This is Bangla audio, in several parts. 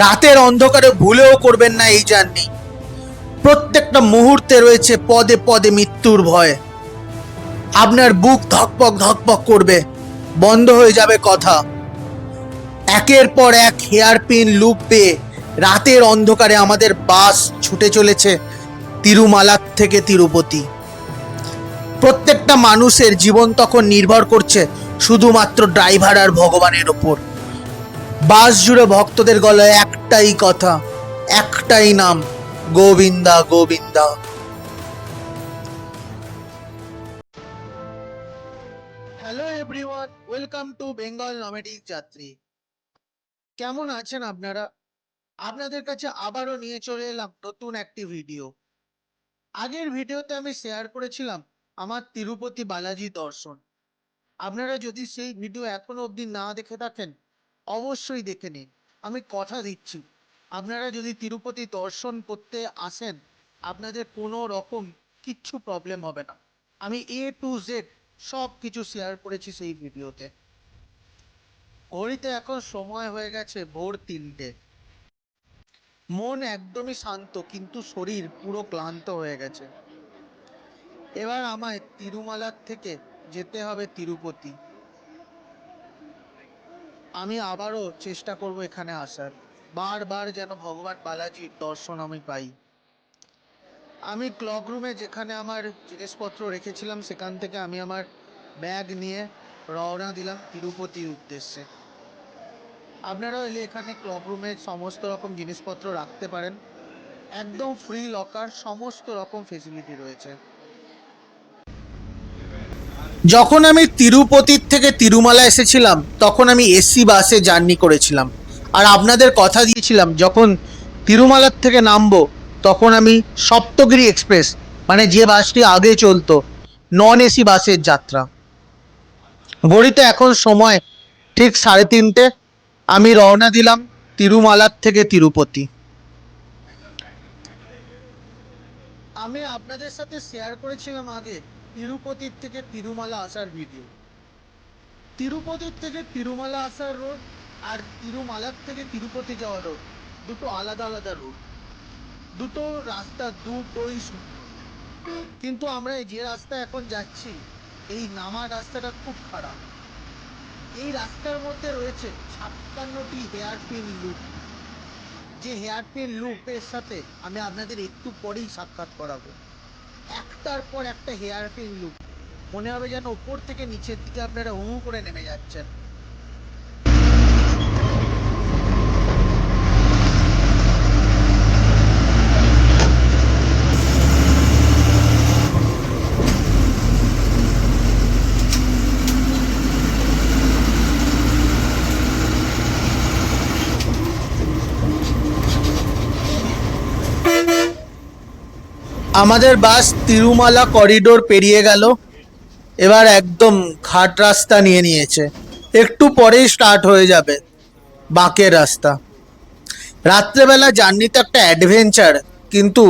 রাতের অন্ধকারে ভুলেও করবেন না এই জার্নি। প্রত্যেকটা মুহূর্তে রয়েছে পদে পদে মৃত্যুর ভয়। আপনার বুক ধকপক ধকপক করবে, বন্ধ হয়ে যাবে কথা। একের পর এক হেয়ার পিন লুপ পেয়ে রাতের অন্ধকারে আমাদের বাস ছুটে চলেছে তিরুমালার থেকে তিরুপতি। প্রত্যেকটা মানুষের জীবন তখন নির্ভর করছে শুধুমাত্র ড্রাইভার আর ভগবানের ওপর। বাস জুড়ে ভক্তদের গলায় একটাই কথা, একটাই নাম, Govinda Govinda. Hello everyone, welcome to Bengal nomadic যাত্রী। কেমন আছেন আপনারা? আপনাদের কাছে আবারও নিয়ে চলে এলাম নতুন একটি ভিডিও। আগের ভিডিওতে আমি শেয়ার করেছিলাম আমার তিরুপতি বালাজি দর্শন। আপনারা যদি সেই ভিডিও এখনো অবধি না দেখে থাকেন, অবশ্যই দেখে নিন। আমি কথা দিচ্ছি, আপনারা যদি তিরুপতি দর্শন করতে আসেন, আপনাদের কোনো রকম কিচ্ছু প্রবলেম হবে না। আমি A to Z সব কিছু শেয়ার করেছি সেই ভিডিওতে। ঘড়িতে এখন সময় হয়ে গেছে ভোর 3টে। মন একদমই শান্ত, কিন্তু শরীর পুরো ক্লান্ত হয়ে গেছে। এবার আমায় তিরুমালার থেকে যেতে হবে তিরুপতি। আমি আবারও চেষ্টা করব এখানে আসার, বারবার যেন ভগবান বালাজির দর্শন আমি পাই। আমি ক্লক রুমে যেখানে আমার জিনিসপত্র রেখেছিলাম, সেখান থেকে আমি আমার ব্যাগ নিয়ে রওনা দিলাম তিরুপতির উদ্দেশ্যে। আপনারাও এলে এখানে ক্লক রুমে সমস্ত রকম জিনিসপত্র রাখতে পারেন। একদম ফ্রি লকার, সমস্ত রকম ফেসিলিটি রয়েছে। যখন আমি তিরুপতির থেকে তিরুমালা এসেছিলাম, তখন আমি এসি বাসে জার্নি করেছিলাম। আর আপনাদের কথা দিয়েছিলাম যখন তিরুমালার থেকে নামবো, তখন আমি সপ্তগিরি এক্সপ্রেস, মানে যে বাসটি আগে চলতো, নন এসি বাসের যাত্রা। ঘড়িতে এখন সময় ঠিক 3:30। আমি রওনা দিলাম তিরুমালার থেকে তিরুপতি। আমি আপনাদের সাথে শেয়ার করেছিলাম আগে তিরুপতির থেকে তিরুমালা আসার ভিডিও। তিরুপতির থেকে তিরুমালা আসার রোড আর তিরুমালার থেকে তিরুপতি যাওয়ার রোড দুটো আলাদা আলাদা রোড। দুটো রাস্তা দুটোই সুন্দর, কিন্তু আমরা যে রাস্তা এখন যাচ্ছি, এই নামার রাস্তাটা খুব খারাপ। এই রাস্তার মধ্যে রয়েছে 56টি হেয়ার পিন লুপ। যে হেয়ার পিন লুপের সাথে আমি আপনাদের একটু পরেই সাক্ষাৎ করাবো। একটার পর একটা হেয়ার পিন লুপ, মনে হবে যেন উপর থেকে নিচের দিকে আপনারা করে নেমে যাচ্ছেন। আমাদের বাস তিরুমালা করিডোর পেরিয়ে গেল। এবার একদম ঘাট রাস্তা নিয়ে নিয়েছে। একটু পরেই স্টার্ট হয়ে যাবে বাঁকের রাস্তা। রাত্রেবেলা জার্নিতে একটা অ্যাডভেঞ্চার, কিন্তু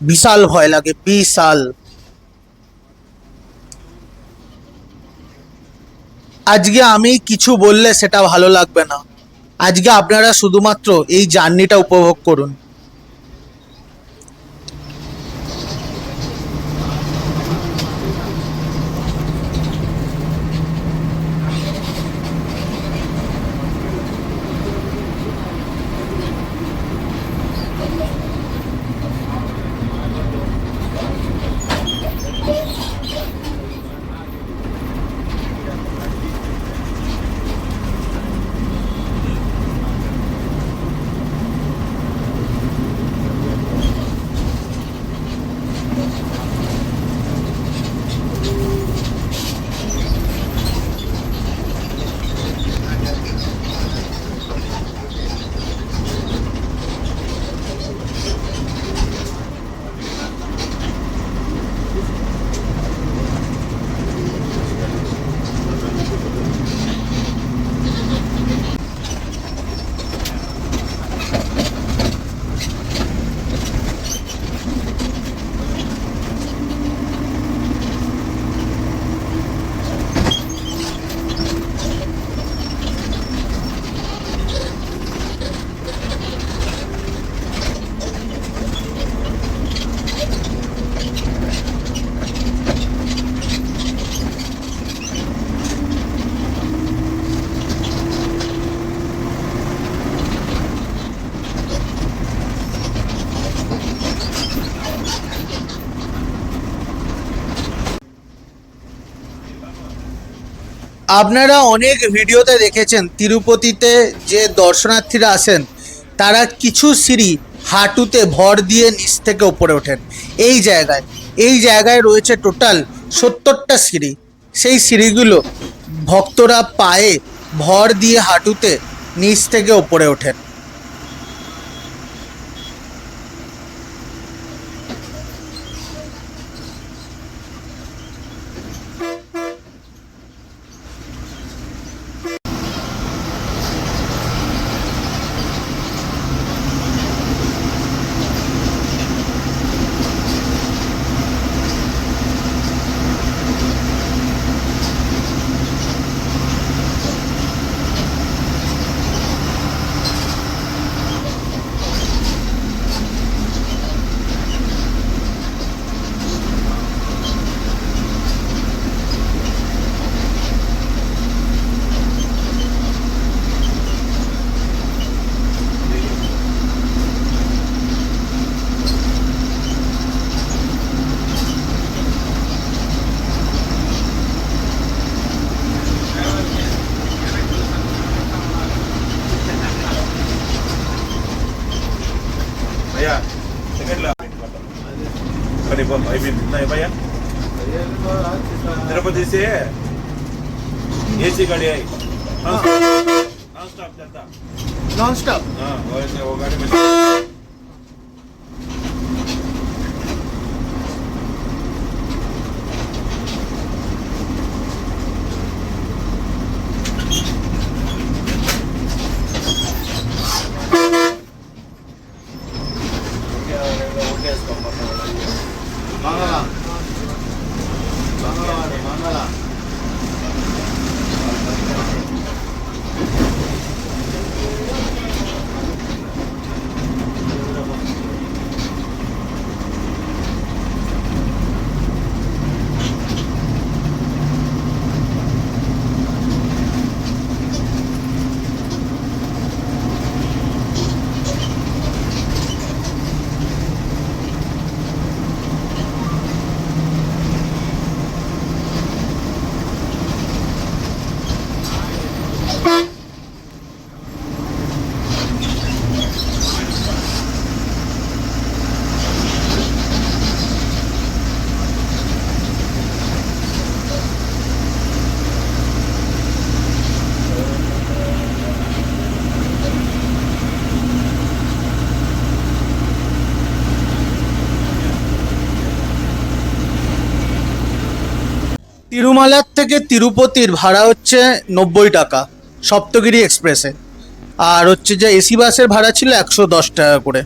বিশাল ভয় লাগে, বিশাল। আজকে আমি কিছু বললে সেটা ভালো লাগবে না। আজকে আপনারা শুধুমাত্র এই জার্নিটা উপভোগ করুন। আপনারা অনেক ভিডিওতে দেখেছেন তিরুপতিতে যে দর্শনার্থীরা আসেন তারা কিছু সিঁড়ি হাঁটুতে ভর দিয়ে নিচ থেকে ওপরে ওঠেন। এই জায়গায় রয়েছে টোটাল 70টা সিঁড়ি। সেই সিঁড়িগুলো ভক্তরা পায়ে ভর দিয়ে হাঁটুতে নিচ থেকে ওপরে ওঠেন। भैया टिकट ला करीब नहीं भैया तिरुपति से एसी गाड़ी आई नॉन स्टॉप चलता নন স্টপ। हाँ वो गाड़ी में বাংলা বাংলা তিরুমালার থেকে তিরুপতির ভাড়া হচ্ছে 90 টাকা সপ্তগিরি এক্সপ্রেসে। আর হচ্ছে যে এসি বাসের ভাড়া ছিল 110 টাকা করে।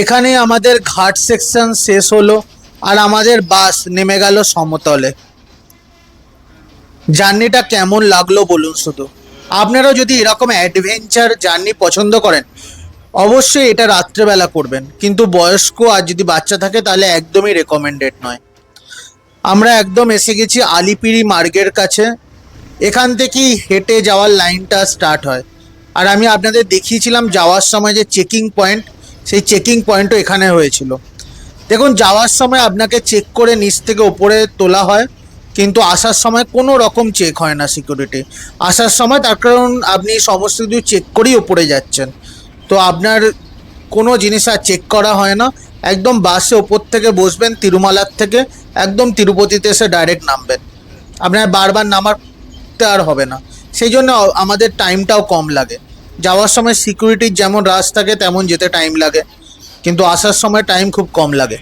এখানে আমাদের ঘাট সেকশন শেষ হলো আর আমাদের বাস নেমে গেল সমতলে। জার্নিটা কেমন লাগলো বলুন শুধু। আপনারাও যদি এরকম অ্যাডভেঞ্চার জার্নি পছন্দ করেন অবশ্যই এটা রাত্রেবেলা করবেন, কিন্তু বয়স্ক আর যদি বাচ্চা থাকে তাহলে একদমই রেকমেন্ডেড নয়। আমরা একদম এসে গেছি আলিপিরি মার্গের কাছে। এখান থেকেই হেঁটে যাওয়ার লাইনটা স্টার্ট হয়। আর আমি আপনাদের দেখিয়েছিলাম যাওয়ার সময় যে চেকিং পয়েন্ট, সেই চেকিং পয়েন্টও এখানে হয়েছিল। দেখুন, যাওয়ার সময় আপনাকে চেক করে নিচ থেকে ওপরে তোলা হয়, কিন্তু আসার সময় কোনো রকম চেক হয় না সিকিউরিটি। আসার সময় তার কারণ আপনি সমস্ত কিছু চেক করেই ওপরে যাচ্ছেন, তো আপনার কোনো জিনিস আর চেক করা হয় না। একদম বাসে ওপর থেকে বসবেন তিরুমালার থেকে, একদম তিরুপতিতে এসে ডাইরেক্ট নামবেন। আপনার বারবার নামাতে আর হবে না, সেই জন্য আমাদের টাইমটাও কম লাগে। যাওয়ার সময় সিকিউরিটির যেমন রাশ থাকে তেমন যেতে টাইম লাগে, কিন্তু আসার সময় টাইম খুব কম লাগে।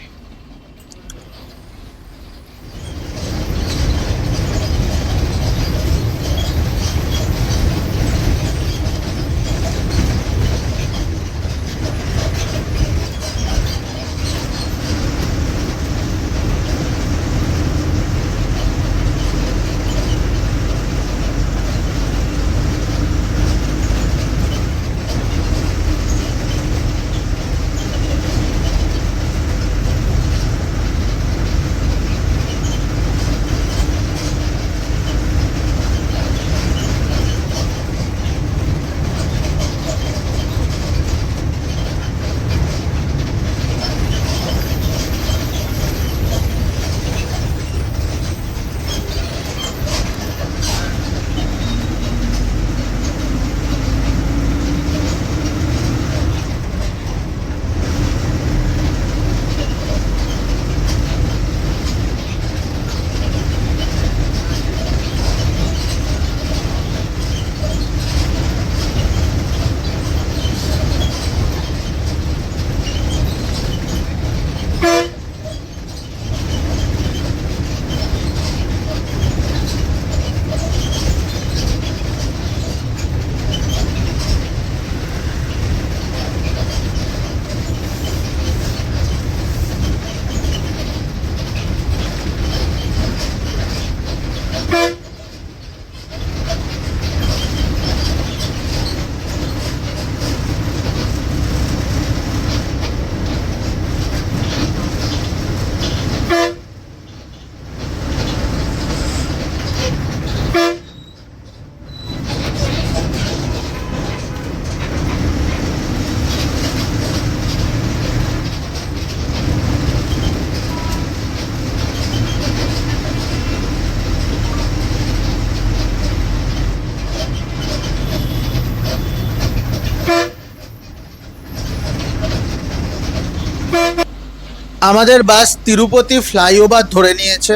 আমাদের বাস তিরুপতি ফ্লাইওভার ধরে নিয়েছে।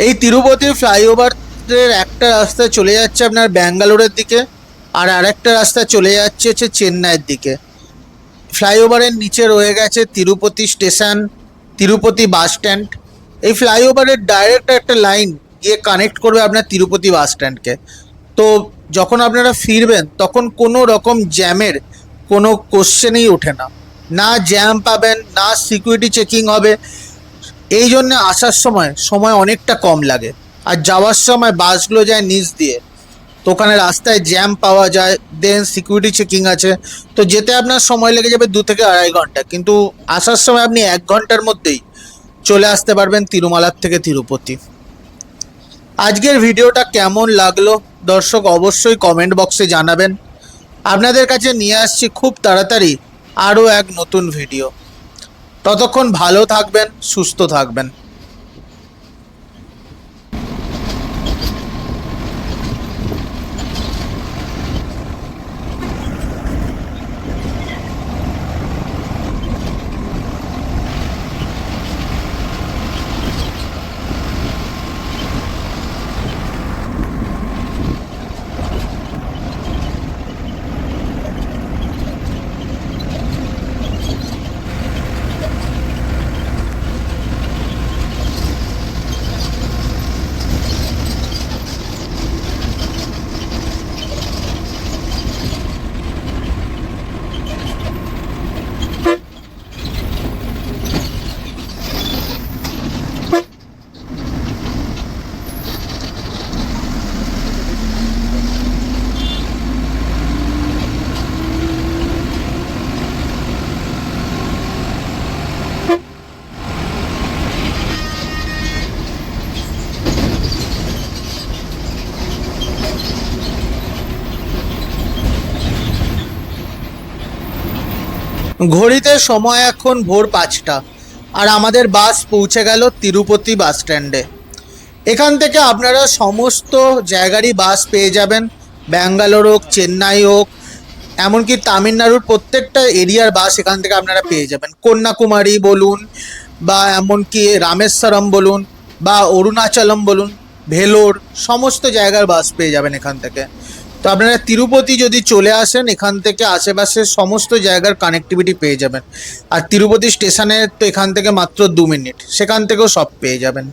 এই তিরুপতি ফ্লাইওভারের একটা রাস্তা চলে যাচ্ছে আপনার ব্যাঙ্গালোরের দিকে, আর আরেকটা রাস্তা চলে যাচ্ছে হচ্ছে চেন্নাইয়ের দিকে। ফ্লাইওভারের নিচে রয়ে গেছে Tirupati station, Tirupati bus stand. এই ফ্লাইওভারের ডাইরেক্ট একটা লাইন গিয়ে কানেক্ট করবে আপনার তিরুপতি বাস স্ট্যান্ডকে। তো যখন আপনারা ফিরবেন তখন কোনো রকম জ্যামের কোনো কোশ্চেনই ওঠে না, না জ্যাম পাবেন, না সিকিউরিটি চেকিং হবে। এই জন্য আসার সময় সময় অনেকটা কম লাগে। আর যাওয়ার সময় বাসগুলো যায় নিচ দিয়ে, তো ওখানে রাস্তায় জ্যাম পাওয়া যায়, দেন সিকিউরিটি চেকিং আছে, তো যেতে আপনার সময় লেগে যাবে 2 থেকে 2.5 ঘন্টা, কিন্তু আসার সময় আপনি 1 ঘন্টার মধ্যেই চলে আসতে পারবেন তিরুমালার থেকে তিরুপতি। আজকের ভিডিওটা কেমন লাগলো দর্শক অবশ্যই কমেন্ট বক্সে জানাবেন। আপনাদের কাছে নিয়ে আসছি খুব তাড়াতাড়ি আরও এক নতুন ভিডিও। ততক্ষণ ভালো থাকবেন, সুস্থ থাকবেন। ঘড়িতে সময় এখন ভোর 5টা, আর আমাদের বাস পৌঁছে গেল তিরুপতি বাস স্ট্যান্ডে। এখান থেকে আপনারা সমস্ত জায়গারই বাস পেয়ে যাবেন, ব্যাঙ্গালোর হোক, চেন্নাই হোক, এমনকি তামিলনাড়ুর প্রত্যেকটা এরিয়ার বাস এখান থেকে আপনারা পেয়ে যাবেন। কন্যাকুমারী বলুন, বা এমনকি রামেশ্বরম বলুন, বা অরুণাচলম বলুন, ভেলোর, সমস্ত জায়গার বাস পেয়ে যাবেন এখান থেকে। তো আপনারা তিরুপতি যদি চলে আসেন, এখান থেকে আশেপাশের সমস্ত জায়গার কানেক্টিভিটি পেয়ে যাবেন। আর তিরুপতি স্টেশনে তো এখান থেকে মাত্র 2 মিনিট, সেখান থেকেও সব পেয়ে যাবেন।